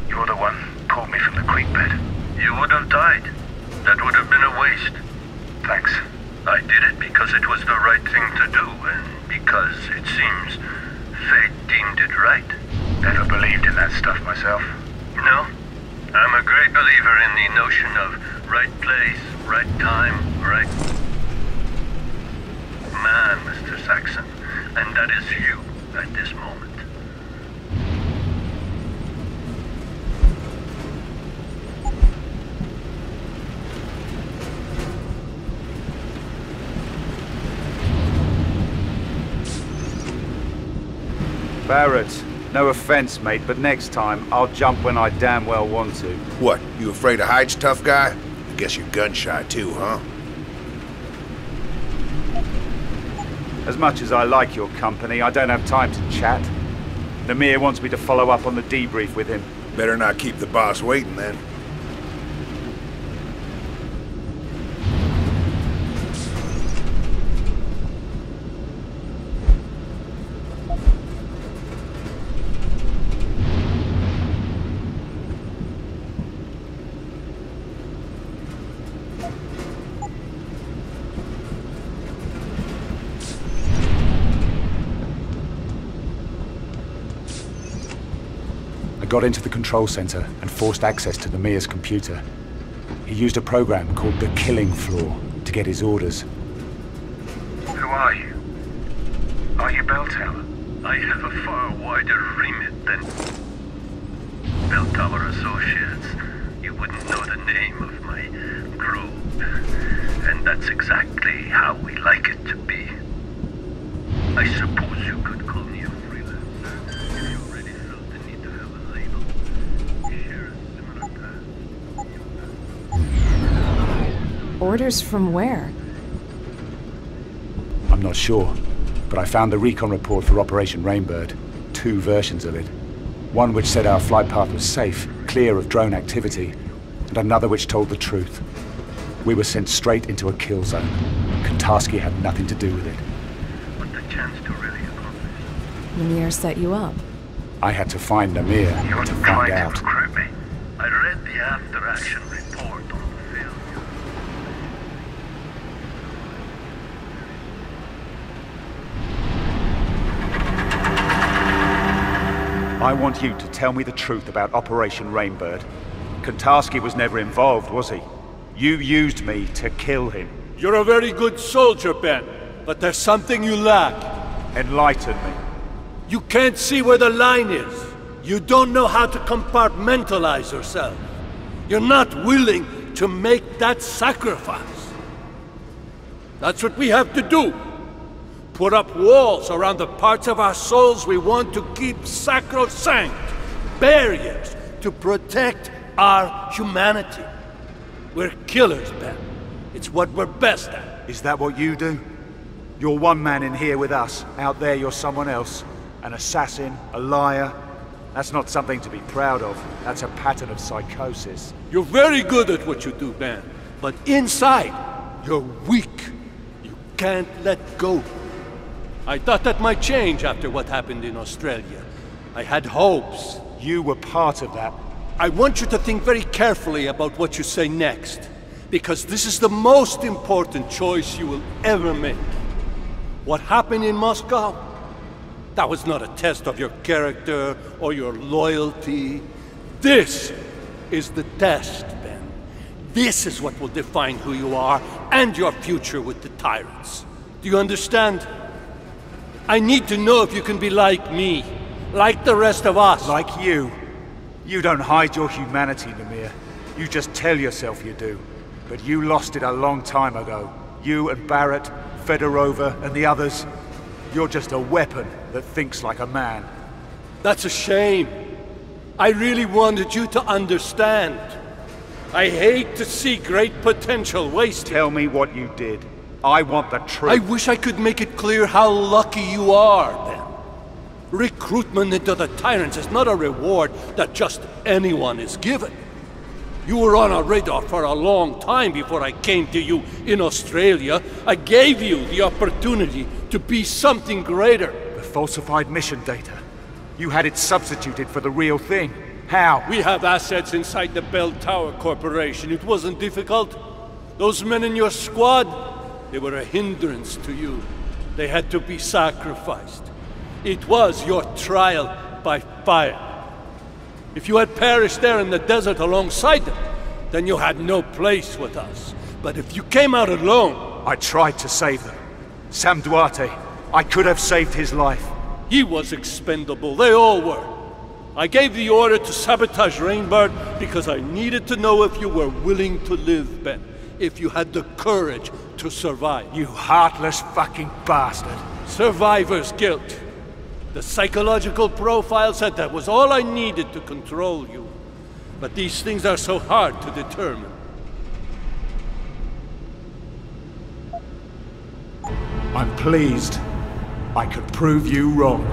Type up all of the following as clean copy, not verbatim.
You're the one pulled me from the creek bed. You would have died. That would have been a waste. Thanks. I did it because it was the right thing to do, and because it seems fate deemed it right. Never believed in that stuff myself. No? I'm a great believer in the notion of right place, right time, right man, Mr. Saxon. And that is you at this moment. Barrett, no offense, mate, but next time, I'll jump when I damn well want to. What, you afraid of heights, tough guy? I guess you're gun-shy too, huh? As much as I like your company, I don't have time to chat. Namir wants me to follow up on the debrief with him. Better not keep the boss waiting, then. I got into the control center and forced access to the Namir's computer. He used a program called the Killing Floor to get his orders. Who are you? Are you Bell Tower? I have a far wider remit than Bell Tower Associates. You wouldn't know the name of my group. And that's exactly how we like it to be. I suppose you could call me a freelancer if you already felt the need to have a label. We share a similar path. Orders from where? I'm not sure, but I found the recon report for Operation Rainbird. 2 versions of it. One which said our flight path was safe, clear of drone activity, and another which told the truth. We were sent straight into a kill zone. Kantarski had nothing to do with it. But the chance to really accomplish. Namir set you up. I had to find Namir You're to trying find to out. recruit me. I read the after-action report on the failure. I want you to tell me the truth about Operation Rainbird. Kantarski was never involved, was he? You used me to kill him. You're a very good soldier, Ben, but there's something you lack. Enlighten me. You can't see where the line is. You don't know how to compartmentalize yourself. You're not willing to make that sacrifice. That's what we have to do. Put up walls around the parts of our souls we want to keep sacrosanct. Barriers to protect our humanity. We're killers, Ben. It's what we're best at. Is that what you do? You're one man in here with us. Out there you're someone else. An assassin, a liar. That's not something to be proud of. That's a pattern of psychosis. You're very good at what you do, Ben. But inside, you're weak. You can't let go. I thought that might change after what happened in Australia. I had hopes. You were part of that. I want you to think very carefully about what you say next, because this is the most important choice you will ever make. What happened in Moscow? That was not a test of your character or your loyalty. This is the test, Ben. This is what will define who you are and your future with the Tyrants. Do you understand? I need to know if you can be like me, like the rest of us. Like you. You don't hide your humanity, Namir. You just tell yourself you do. But you lost it a long time ago. You and Barrett, Fedorova, and the others. You're just a weapon that thinks like a man. That's a shame. I really wanted you to understand. I hate to see great potential wasted. Tell me what you did. I want the truth. I wish I could make it clear how lucky you are, Ben. Recruitment into the Tyrants is not a reward that just anyone is given. You were on our radar for a long time before I came to you in Australia. I gave you the opportunity to be something greater. The falsified mission data. You had it substituted for the real thing. How? We have assets inside the Bell Tower Corporation. It wasn't difficult. Those men in your squad, they were a hindrance to you. They had to be sacrificed. It was your trial by fire. If you had perished there in the desert alongside them, then you had no place with us. But if you came out alone... I tried to save them. Sam Duarte, I could have saved his life. He was expendable, they all were. I gave the order to sabotage Rainbird because I needed to know if you were willing to live, Ben. If you had the courage to survive. You heartless fucking bastard. Survivor's guilt. The psychological profile said that was all I needed to control you. But these things are so hard to determine. I'm pleased. I could prove you wrong.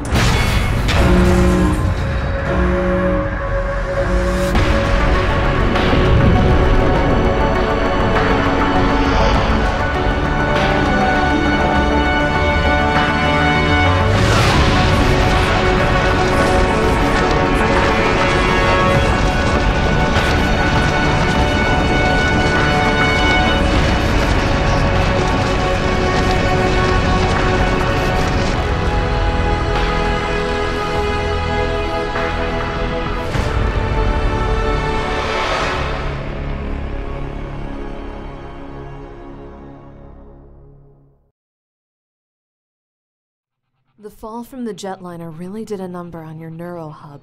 The fall from the jetliner really did a number on your neuro hub.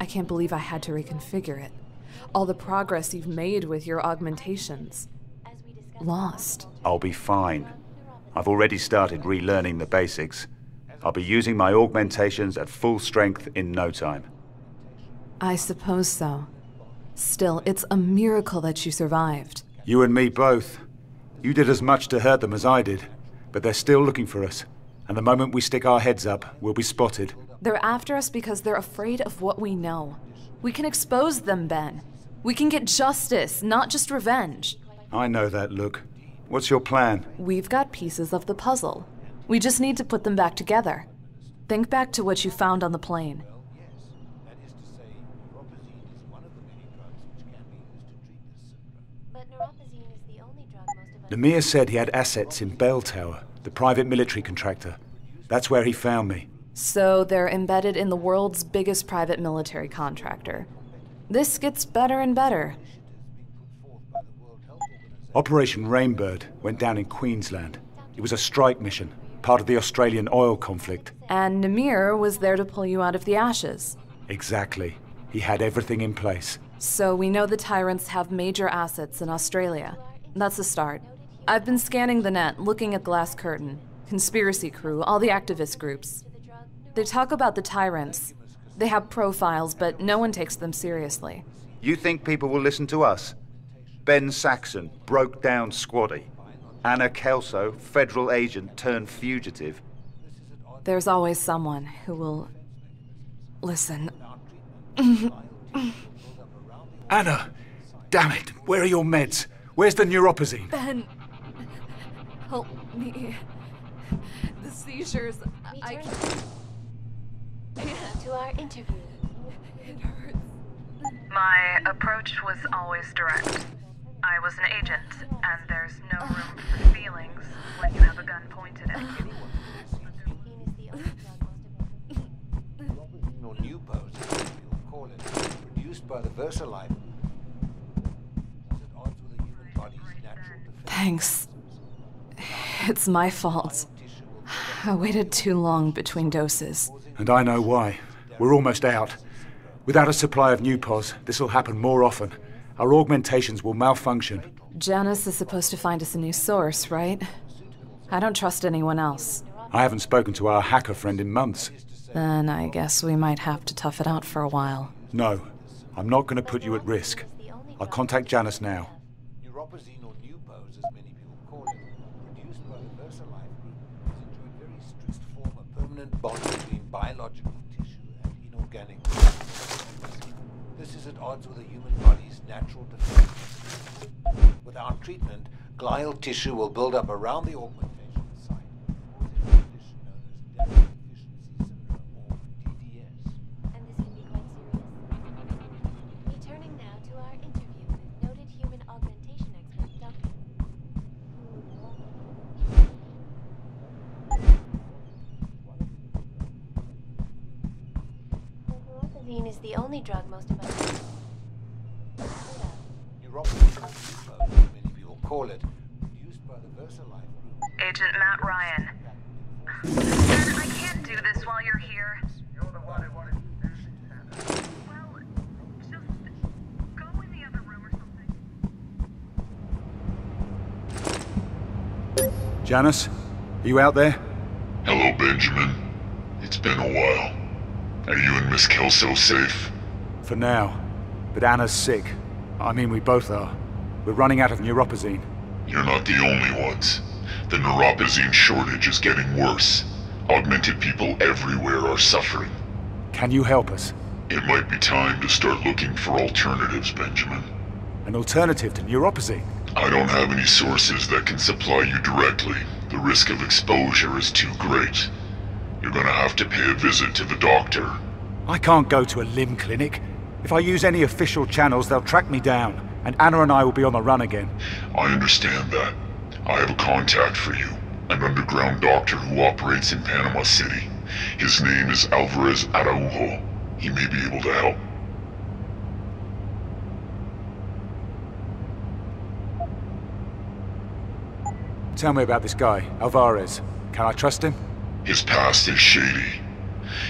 I can't believe I had to reconfigure it. All the progress you've made with your augmentations. Lost. I'll be fine. I've already started relearning the basics. I'll be using my augmentations at full strength in no time. I suppose so. Still, it's a miracle that you survived. You and me both. You did as much to hurt them as I did, but they're still looking for us. And the moment we stick our heads up, we'll be spotted. They're after us because they're afraid of what we know. We can expose them, Ben. We can get justice, not just revenge. I know that look. What's your plan? We've got pieces of the puzzle. We just need to put them back together. Think back to what you found on the plane. Lemire said he had assets in Bell Tower, the private military contractor. That's where he found me. So they're embedded in the world's biggest private military contractor. This gets better and better. Operation Rainbird went down in Queensland. It was a strike mission, part of the Australian oil conflict. And Lemire was there to pull you out of the ashes. Exactly. He had everything in place. So we know the Tyrants have major assets in Australia. That's a start. I've been scanning the net, looking at Glass Curtain, Conspiracy Crew, all the activist groups. They talk about the Tyrants. They have profiles, but no one takes them seriously. You think people will listen to us? Ben Saxon, broke down squaddy. Anna Kelso, federal agent turned fugitive. There's always someone who will listen. Anna! Damn it! Where are your meds? Where's the neuropazine? Ben! Help me. The seizures, I can't. To our interview. It hurts. My approach was always direct. I was an agent, and there's no room for feelings when you have a gun pointed at you. Or new pose, you'll call it, produced by the VersaLife. Thanks. It's my fault. I waited too long between doses. And I know why. We're almost out. Without a supply of new pos, this'll happen more often. Our augmentations will malfunction. Janice is supposed to find us a new source, right? I don't trust anyone else. I haven't spoken to our hacker friend in months. Then I guess we might have to tough it out for a while. No, I'm not going to put you at risk. I'll contact Janice now. Neuropazine or new pose, as many people call it, produced by the VersaLife group, is into a very strict form of permanent bond between biological tissue and inorganic tissues. This is at odds with the human body's natural defense. Without treatment, glial tissue will build up around the augmentation site, causing a condition known as deficit deficiency syndrome, or DDS. Neuropozyne is the only drug most of us have heard of. Neuropozyne, as many people call it, produced by the VersaLife group. Agent Matt Ryan. Ben, I can't do this while you're here. You're the one who wanted to do this. Well, just go in the other room or something. Janice, are you out there? Hello, Benjamin. It's been a while. Are you and Miss Kelso safe? For now. But Anna's sick. I mean, we both are. We're running out of neuropozyne. You're not the only ones. The neuropozyne shortage is getting worse. Augmented people everywhere are suffering. Can you help us? It might be time to start looking for alternatives, Benjamin. An alternative to neuropozyne? I don't have any sources that can supply you directly. The risk of exposure is too great. You're gonna have to pay a visit to the doctor. I can't go to a limb clinic. If I use any official channels, they'll track me down, and Anna and I will be on the run again. I understand that. I have a contact for you. An underground doctor who operates in Panama City. His name is Alvarez Araujo. He may be able to help. Tell me about this guy, Alvarez. Can I trust him? His past is shady.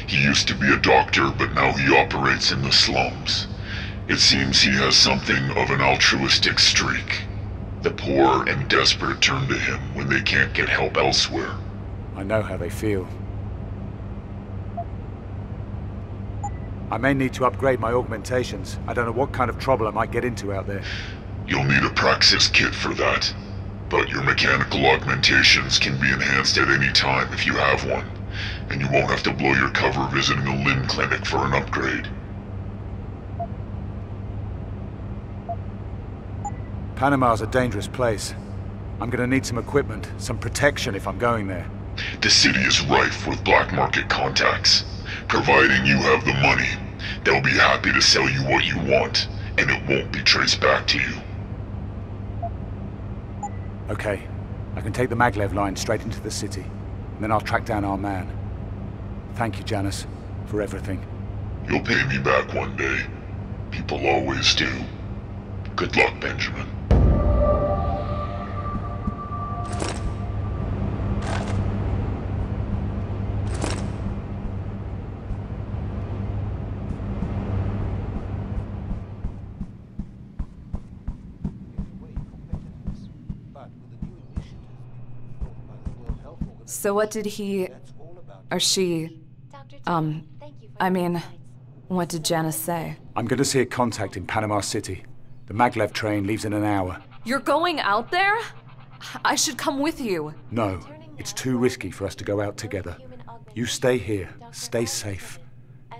He used to be a doctor, but now he operates in the slums. It seems he has something of an altruistic streak. The poor and desperate turn to him when they can't get help elsewhere. I know how they feel. I may need to upgrade my augmentations. I don't know what kind of trouble I might get into out there. You'll need a Praxis kit for that. But your mechanical augmentations can be enhanced at any time if you have one. And you won't have to blow your cover visiting a limb clinic for an upgrade. Panama's a dangerous place. I'm gonna need some equipment, some protection if I'm going there. The city is rife with black market contacts. Providing you have the money, they'll be happy to sell you what you want, and it won't be traced back to you. Okay, I can take the maglev line straight into the city, and then I'll track down our man. Thank you, Janice, for everything. You'll pay me back one day. People always do. Good luck, Benjamin. So what did he... or she... I mean, what did Janice say? I'm gonna see a contact in Panama City. The maglev train leaves in an hour. You're going out there? I should come with you. No, it's too risky for us to go out together. You stay here, stay safe.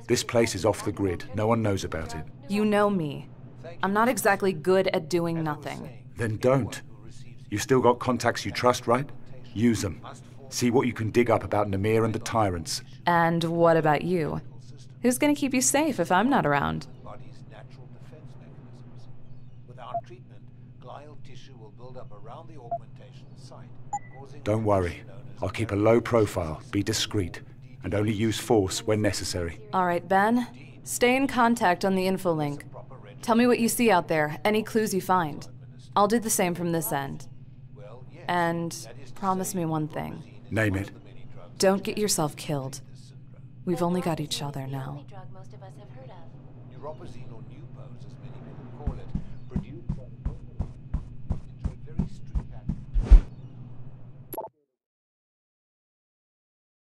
This place is off the grid, no one knows about it. You know me. I'm not exactly good at doing nothing. Then don't. You've still got contacts you trust, right? Use them. See what you can dig up about Namir and the Tyrants. And what about you? Who's gonna keep you safe if I'm not around? Body's natural defense mechanisms. With our treatment, glial tissue will build up around the augmentation site, causing... Don't worry. I'll keep a low profile, be discreet, and only use force when necessary. All right, Ben. Stay in contact on the info link. Tell me what you see out there, any clues you find. I'll do the same from this end. And promise me one thing. Name it. Don't get yourself killed. We've only got each other now. Neuropozyne or new pose, as many people call it,